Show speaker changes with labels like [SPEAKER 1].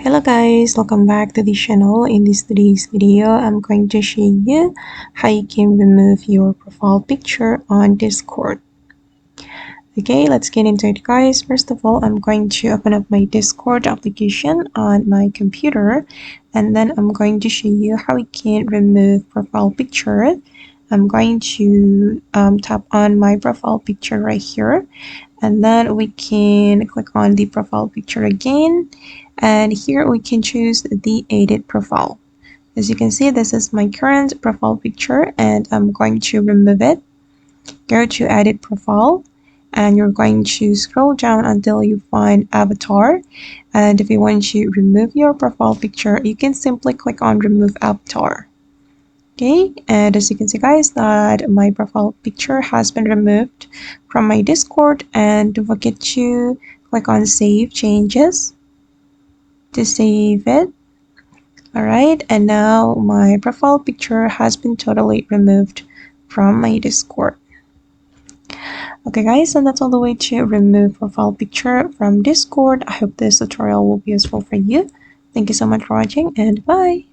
[SPEAKER 1] Hello guys, welcome back to the channel. In today's video, I'm going to show you how you can remove your profile picture on Discord. Okay, let's get into it guys. First of all, I'm going to open up my Discord application on my computer, and then I'm going to show you how we can remove profile picture. I'm going to tap on my profile picture right here, and then we can click on the profile picture again, and here we can choose the edit profile. As you can see, this is my current profile picture and I'm going to remove it. Go to edit profile and you're going to scroll down until you find avatar, and if you want to remove your profile picture, you can simply click on remove avatar. Okay, and as you can see guys, that my profile picture has been removed from my Discord, and don't forget to click on save changes to save it. Alright, and now my profile picture has been totally removed from my Discord. Okay guys, and that's all the way to remove profile picture from Discord. I hope this tutorial will be useful for you. Thank you so much for watching, and bye!